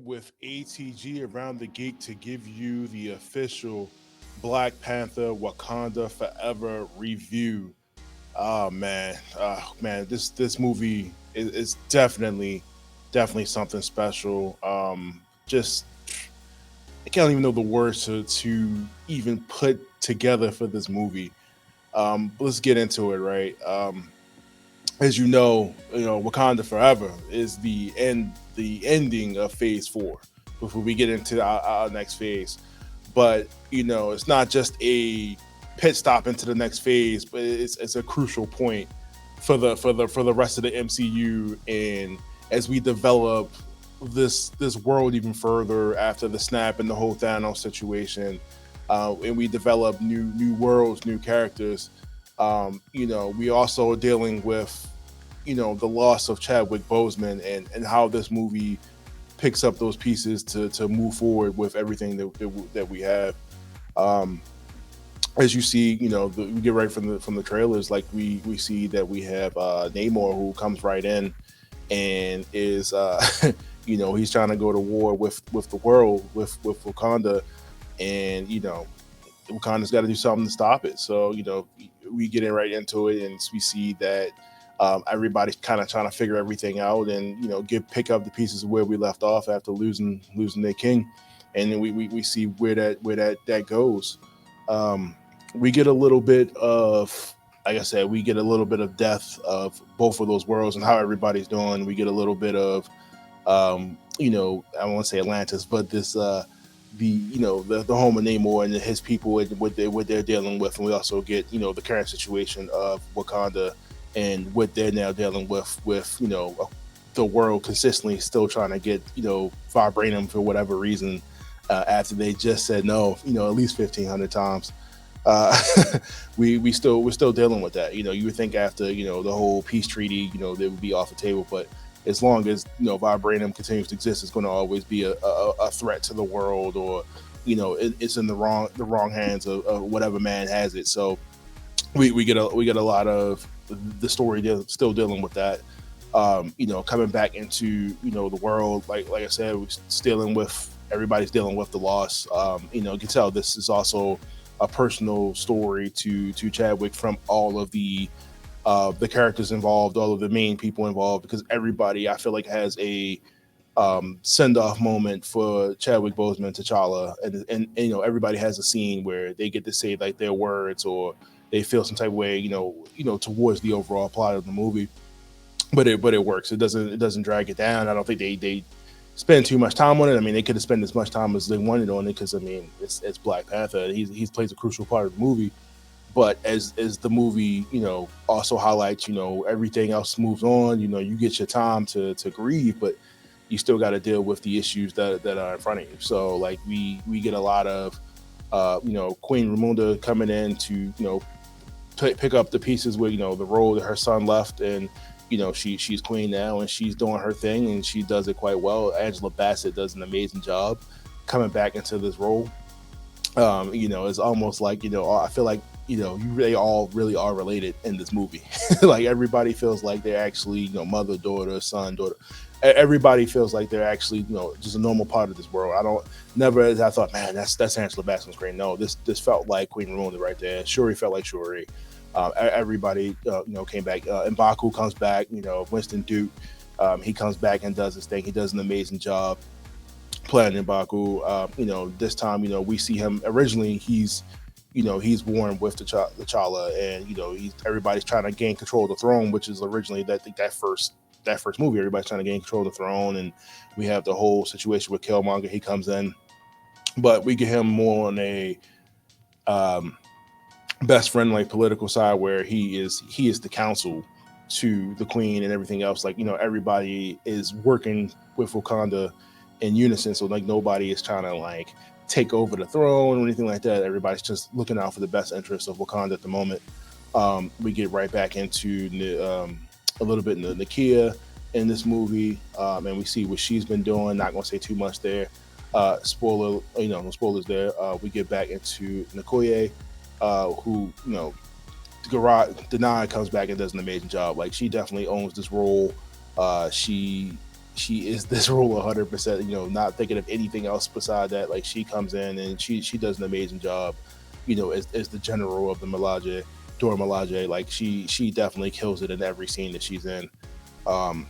with ATG Around the Gate to give you the official Black Panther Wakanda Forever review. Man, this movie is definitely something special. Just I can't even know the words to even put together for this movie. But let's get into it, right? As Wakanda Forever is the ending of Phase Four. Before we get into our next phase, but it's not just a pit stop into the next phase, but it's a crucial point for the rest of the MCU, and as we develop this world even further after the snap and the whole Thanos situation, and we develop new worlds, new characters. We also are dealing with the loss of Chadwick Boseman, and how this movie picks up those pieces to move forward with everything that we have. Um, as you see, we get right from the trailers, like we see that we have Namor, who comes right in and is he's trying to go to war with the world, with Wakanda, and Wakanda's got to do something to stop it. So we get in right into it, and we see that everybody's kind of trying to figure everything out, and pick up the pieces of where we left off after losing their king, and then we see where that goes. We get a little bit of, like I said, we get a little bit of depth of both of those worlds and how everybody's doing. We get a little bit of I won't say Atlantis, but this the home of Namor and his people and what they're dealing with, and we also get the current situation of Wakanda and what they're now dealing with the world consistently still trying to get vibranium for whatever reason, after they just said no at least 1,500 times. uh we're still dealing with that. You would think after the whole peace treaty they would be off the table, but as long as vibranium continues to exist, it's going to always be a threat to the world, or it's in the wrong hands of whatever man has it. So we get a lot of the story still dealing with that. Coming back into the world, like I said, we're dealing with everybody's dealing with the loss. You can tell this is also a personal story to Chadwick, from all of the characters involved, all of the main people involved, because everybody, I feel like, has a send off moment for Chadwick Boseman, T'Challa, and everybody has a scene where they get to say like their words, or they feel some type of way towards the overall plot of the movie. But it works. It doesn't drag it down. I don't think they spend too much time on it. I mean, they could have spent as much time as they wanted on it, because I mean it's Black Panther. He's plays a crucial part of the movie. But as the movie also highlights, everything else moves on. You get your time to grieve, but you still got to deal with the issues that are in front of you. So like we get a lot of Queen Ramonda coming in to pick up the pieces where the role that her son left, and she's queen now, and she's doing her thing, and she does it quite well. Angela Bassett does an amazing job coming back into this role. It's almost like I feel like they all really are related in this movie. Like everybody feels like they're actually mother, daughter, son, daughter. Everybody feels like they're actually just a normal part of this world. I don't never as I thought, man, that's Angela Bassett's great. No, this felt like Queen Ramonda right there. Shuri felt like Shuri. Everybody came back. And Baku comes back. Winston Duke, he comes back and does his thing. He does an amazing job playing in Baku. This time we see him. Originally he's born with T'Challa, and everybody's trying to gain control of the throne, which is originally that first movie. Everybody's trying to gain control of the throne, and we have the whole situation with Killmonger. He comes in, but we get him more on a um, best friend like political side, where he is the counsel to the queen and everything else. Like everybody is working with Wakanda in unison, so like nobody is trying to like take over the throne or anything like that. Everybody's just looking out for the best interests of Wakanda at the moment. We get right back into a little bit into Nakia in this movie, and we see what she's been doing. Not going to say too much there. Spoiler, no spoilers there. We get back into Okoye, who Denai comes back and does an amazing job. Like she definitely owns this role. She she is this role 100%. Not thinking of anything else beside that. Like she comes in and she does an amazing job. As the general of the Milaje, Dora Milaje. Like she definitely kills it in every scene that she's in. Um,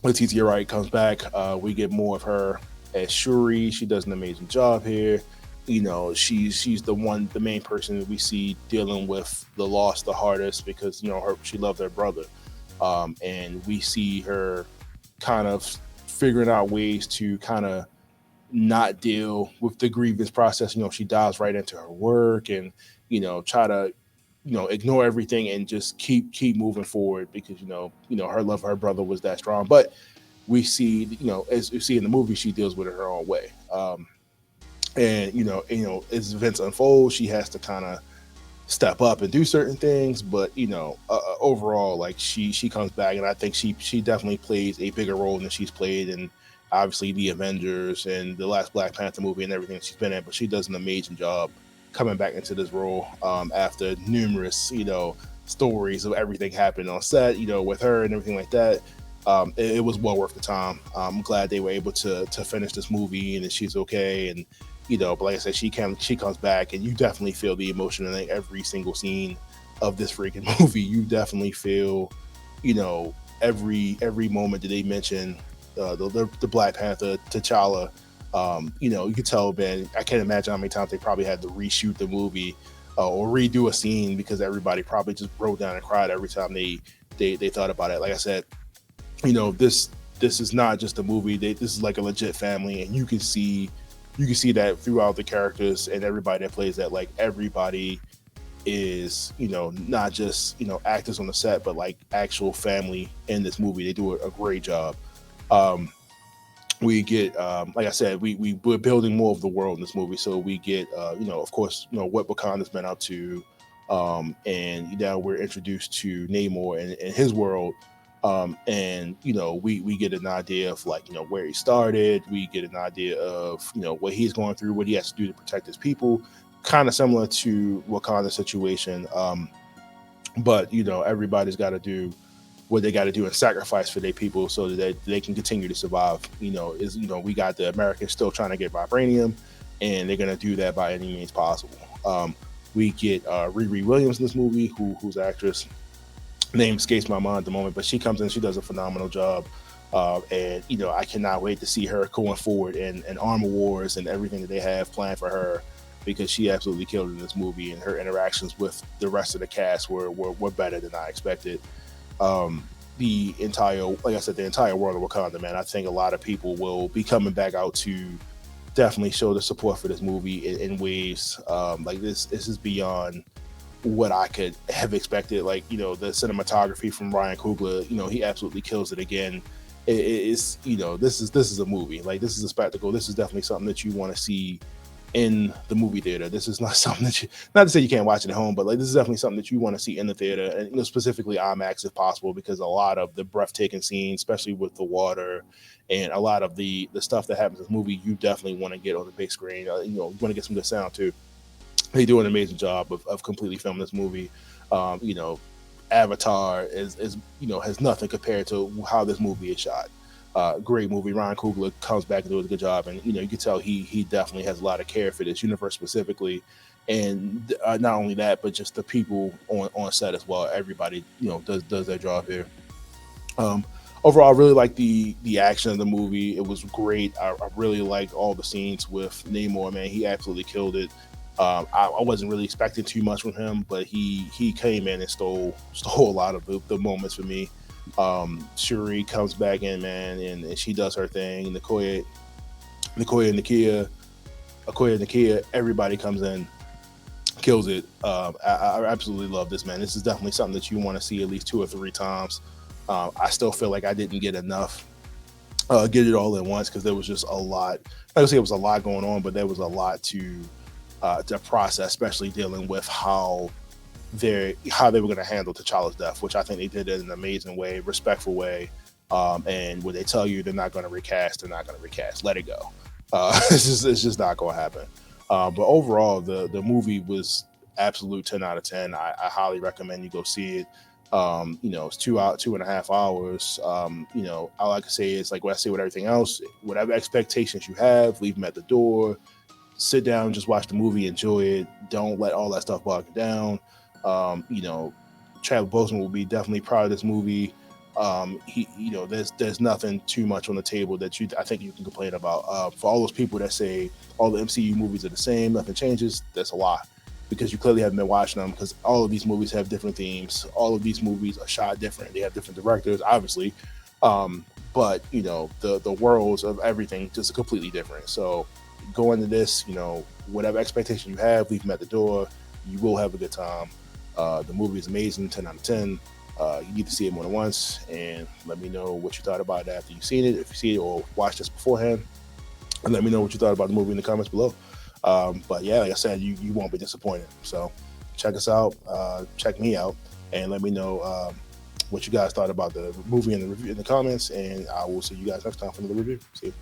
Letitia Wright comes back. We get more of her as Shuri. She does an amazing job here. She's the main person that we see dealing with the loss the hardest because she loved her brother, and we see her kind of figuring out ways to kind of not deal with the grievance process. She dives right into her work and try to ignore everything and just keep moving forward because her love for her brother was that strong. But we see as we see in the movie, she deals with it her own way. And as events unfold, she has to kind of step up and do certain things. But overall, like she comes back, and I think she definitely plays a bigger role than she's played in obviously the Avengers and the last Black Panther movie and everything she's been in. But she does an amazing job coming back into this role after numerous stories of everything happening on set, with her and everything like that. It was well worth the time. I'm glad they were able to finish this movie and that she's okay. And but like I said, she comes back, and you definitely feel the emotion in like every single scene of this freaking movie. You definitely feel, every moment that they mention the Black Panther T'Challa. You can tell, man. I can't imagine how many times they probably had to reshoot the movie or redo a scene because everybody probably just broke down and cried every time they thought about it. Like I said, this is not just a movie. This is like a legit family, and you can see that throughout the characters and everybody that plays that. Like everybody is not just actors on the set, but like actual family in this movie. They do a great job. Um, we get like I said, we're building more of the world in this movie, so we get of course what Wakanda's been up to, and now we're introduced to Namor and his world. And we get an idea of like where he started. We get an idea of what he's going through, what he has to do to protect his people, kind of similar to Wakanda situation. But everybody's got to do what they got to do and sacrifice for their people so that they can continue to survive. We got the Americans still trying to get vibranium, and they're gonna do that by any means possible. We get Riri Williams in this movie, who's an actress. Name escapes my mind at the moment, but she comes in, she does a phenomenal job. And I cannot wait to see her going forward in Armor Wars and everything that they have planned for her, because she absolutely killed in this movie, and her interactions with the rest of the cast were better than I expected. The entire, like I said, the entire world of Wakanda, man, I think a lot of people will be coming back out to definitely show the support for this movie in ways like this is beyond what I could have expected. Like the cinematography from Ryan Coogler, he absolutely kills it again. It's this is a movie. Like this is a spectacle. This is definitely something that you want to see in the movie theater. This is not something that not to say you can't watch it at home, but like this is definitely something that you want to see in the theater, and specifically IMAX if possible, because a lot of the breathtaking scenes, especially with the water and a lot of the stuff that happens in the movie, you definitely want to get on the big screen. You want to get some good sound too. They do an amazing job of completely filming this movie. Avatar is has nothing compared to how this movie is shot. Great movie. Ryan Coogler comes back and does a good job, and you can tell he definitely has a lot of care for this universe specifically, and not only that, but just the people on set as well. Everybody does their job here. Overall, I really like the action of the movie. It was great. I really liked all the scenes with Namor. Man, he absolutely killed it. I wasn't really expecting too much from him, but he came in and stole a lot of the moments for me. Shuri comes back in, man, and she does her thing. Okoye and Nakia, everybody comes in, kills it. I absolutely love this, man. This is definitely something that you want to see at least 2 or 3 times. I still feel like I didn't get enough, get it all at once, because there was just a lot. I would say it was a lot going on, but there was a lot to process, especially dealing with how they were going to handle T'Challa's death, which I think they did in an amazing way, respectful way. And when they tell you they're not going to recast, they're not going to recast. Let it go. It's just not going to happen. But overall, the movie was absolute 10 out of 10. I highly recommend you go see it. It's 2.5 hours. All I can say is like what I say with everything else. Whatever expectations you have, leave them at the door. Sit down, just watch the movie, enjoy it. Don't let all that stuff bog you down. Um, you know, Chadwick Boseman will be definitely proud of this movie. There's nothing too much on the table that I think you can complain about. For all those people that say all the MCU movies are the same, nothing changes, that's a lie, because you clearly haven't been watching them. Because all of these movies have different themes. All of these movies are shot different. They have different directors, obviously, um, but the worlds of everything just completely different. So go into this, whatever expectation you have, leave them at the door. You will have a good time. The movie is amazing, 10 out of 10. You need to see it more than once, and let me know what you thought about it after you've seen it. If you see it or watched this beforehand, and let me know what you thought about the movie in the comments below. But yeah, like I said, you won't be disappointed. So check us out, check me out, and let me know what you guys thought about the movie in the comments. And I will see you guys next time for another review. See you.